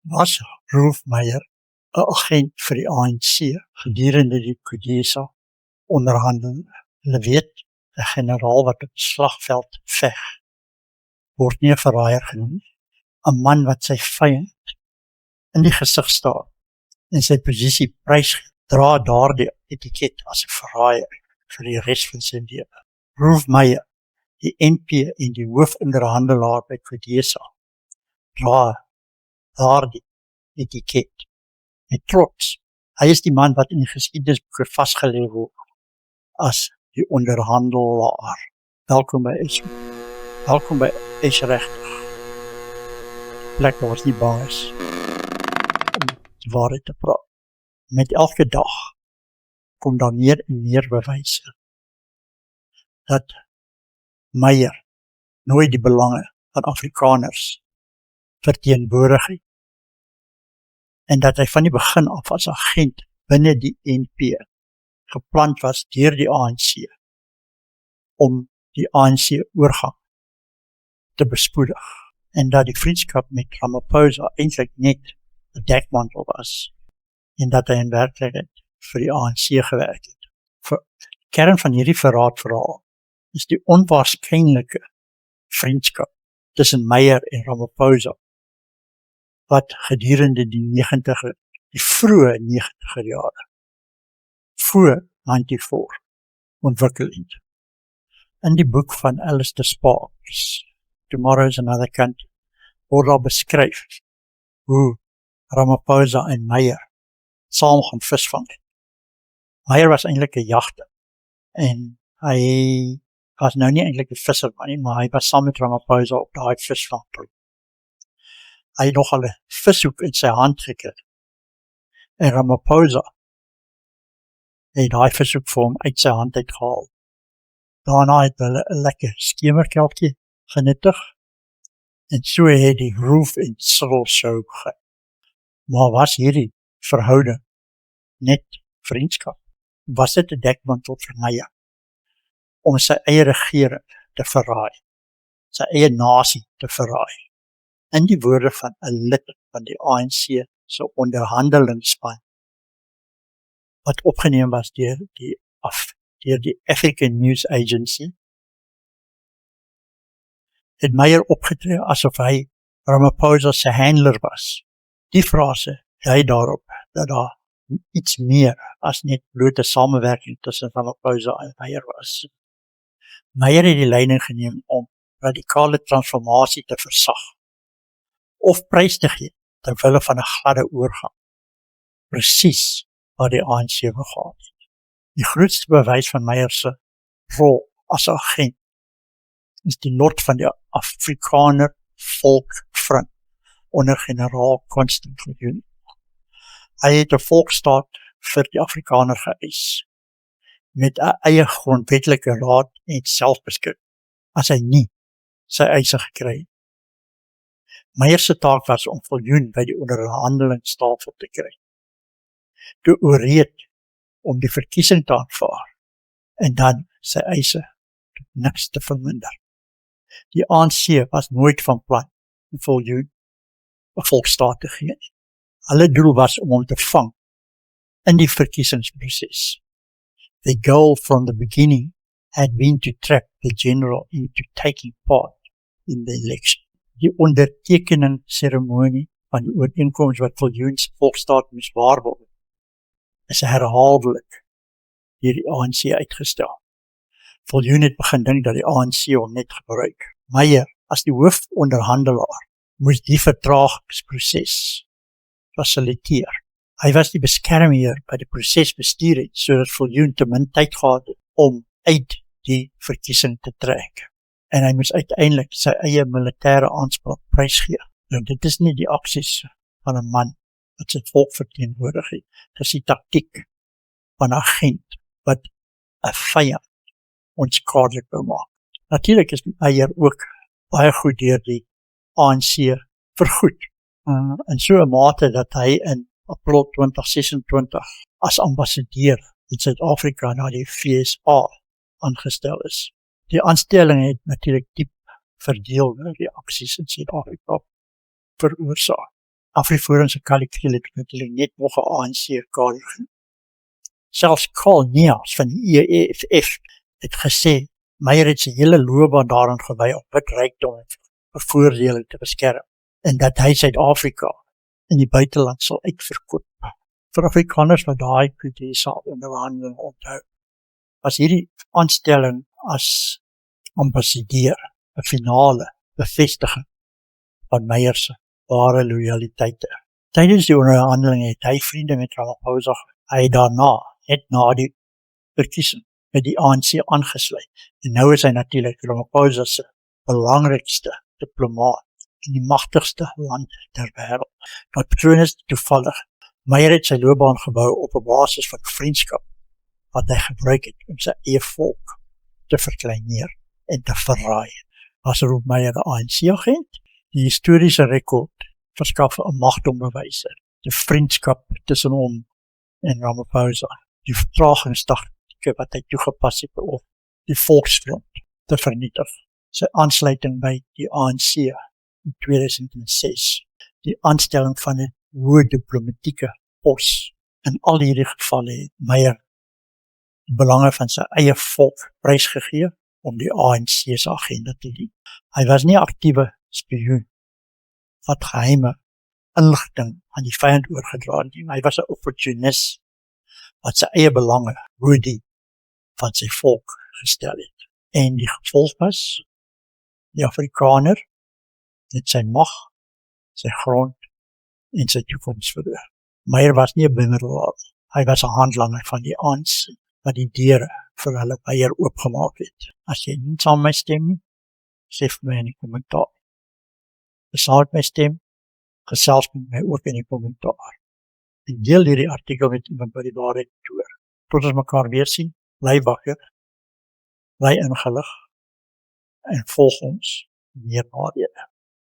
Was Rolf Meyer 'n agent vir die ANC gedurende die CODESA onderhandelinge? Hulle weet, 'n generaal wat op die slagveld veg, word nie 'n verraaier genoem. 'n Man wat sy vyand in die gesig staar en sy posisie prysgee, dra daardie etiket as 'n verraaier vir die res van sy lewe. Rolf Meyer, die MP en die hoofonderhandelaar by CODESA, dra daardie etiket met trots. Hy is die man wat in die geskiedenisboeke vasgelê word as die onderhandelaar. Welkom by Eis. Welkom by Eis Regtig. Plek waar ons nie bang is om die waarheid te praat. Met elke dag kom daar meer en meer bewyse dat Meyer nooit die belange van Afrikaners verteenwoordig het en dat hy van die begin af as agent binne die NP geplant was deur die ANC om die ANC oorgang te bespoedig en dat die vriendskap met Ramaphosa eintlik net 'n dekmantel was en dat hy in werklikheid vir die ANC gewerk het. Die kern van hierdie verraadverhaal is die onwaarskynlike vriendskap tussen Meyer en Ramaphosa wat gedurende die vroeë 90er jare voor 94 ontwikkel het. In die boek van Alistair Sparks, Tomorrow's Another Country, word daar beskryf hoe Ramaphosa en Meyer saam gaan visvang het. Meyer was eintlik 'n jagter en hy was nou nie eintlik 'n visserman nie, maar hy was saam met Ramaphosa op daai visvangploeg. Hy het nogal 'n vishoek in sy hand gekry en Ramaphosa het daai vishoek vir hom uit sy hand uitgehaal. Daarna het hulle 'n lekker skemerkelkie genuttig en so het die Rolf en Cyril show begin. Maar was hierdie verhouding net vriendskap? Was dit 'n dekmantel vir Meyer om sy eie regering te verraai, sy eie nasie te verraai? In die woorde van 'n lid van die ANC se onderhandelingsspan wat opgeneem was deur die African News Agency, het Meyer opgetree asof hy Ramaphosa se handler was. Die frase dui daarop dat daar iets meer as net blote samewerking tussen Ramaphosa en Meyer was. Meyer het die leiding geneem om radikale transformasie te versag of prys te gee ter wille van 'n gladde oorgang. Presies waar die ANC begaan het. Die grootste bewys van Meyer se rol as agent is die lot van die Afrikaner Volksfront onder generaal Constant Viljoen. Hy het 'n volksstaat vir die Afrikaner geëis met 'n eie grondwetlike raad en selfbeskik as hy nie sy eise gekry het. Meyer se taak was om Viljoen by die onderhandelingstafel te kry, te ooreed om die verkiesing te aanvaar en dan sy eise tot niks te verminder. Die ANC was nooit van plan om Viljoen 'n volksstaat te gee. Hulle doel was om hom te vang in die verkiesingsproses. The goal from the beginning had been to trap the general into taking part in the election. Die ondertekening seremonie van die ooreenkoms wat Viljoen se volksstaat moes waarborg is herhaaldelik deur die ANC uitgestel. Viljoen het begin dink dat die ANC hom net gebruik. Meyer, as die hoofonderhandelaar, moes die vertragingsproses fasiliteer. Hy was die beskermheer by die proses bestuur het, sodat Viljoen te min tyd gehad het om uit die verkiesing te trek. En hy moes uiteindelik sy eie militêre aanspraak prysgee. Nou, dit is nie die aksies van 'n man wat sy volk verteenwoordig het. Dit is die taktiek van 'n agent wat 'n vyand onskadelik wou maak. Natuurlik is Meyer ook baie goed deur die ANC vergoed. In so 'n mate dat hy in April 2026 as ambassadeur in Suid-Afrika na die FSA aangestel is. Die aanstelling het natuurlik diep verdeelde reaksies in Suid-Afrika veroorsaak. Afriforum se kalikuul het natuurlik net nog 'n ANC kader. Selfs Karl Neas van die EFF het gesê, Meyer het sy hele loopbaan daaraan gewy om wit rykdom en voordele te beskerm, en dat hy Suid-Afrika in die buiteland sal uitverkoop. Vir Afrikaners wat daai Kudesa onderhandeling onthou, was hierdie aanstelling as ambassadeur 'n finale bevestiging van Meyer se ware loyaliteite. Tydens die onderhandeling het hy vriende met Ramaphosa, hy daarna, net na die verkiesing, met die ANC aangesluit. En nou is hy natuurlik Ramaphosa se belangrikste diplomaat in die magtigste land ter wêreld. Dat patroon is toevallig. Meyer het sy loopbaan gebou op 'n basis van vriendskap, wat hy gebruik het om sy eie volk te verkleineer en te verraai. As roep Meyer 'n ANC-agent, die historiese rekord verskaf 'n magdombewyse, die vriendskap tussen hom en Ramaphosa, die vertragingstaktieke wat hy toegepas het om die Volksfront te vernietig, sy aansluiting by die ANC in 2006, die aanstelling van 'n hoë diplomatieke pos. In al hierdie gevalle het Meyer die belange van sy eie volk prysgegee om die ANC se agenda te dien. Hy was nie 'n aktiewe spioen wat geheime inligting aan die vyand oorgedra het nie. Hy was 'n opportunis wat sy eie belange bo die van sy volk gestel het. En die gevolg was, die Afrikaner het sy mag, sy grond en sy toekoms verloor. Meyer was nie 'n bemiddelaar, hy was 'n handlanger van die ANC, wat die deure vir hulle Meyer oopgemaak het. As jy nie saam met my stem nie, sê vir my in die kommentaar. As jy met my stem, gesels met my ook in die kommentaar. En deel hierdie artikel met iemand by die waarheid toer. Tot ons mekaar weer sien, bly wakker, bly ingelig en volg ons meer nadele.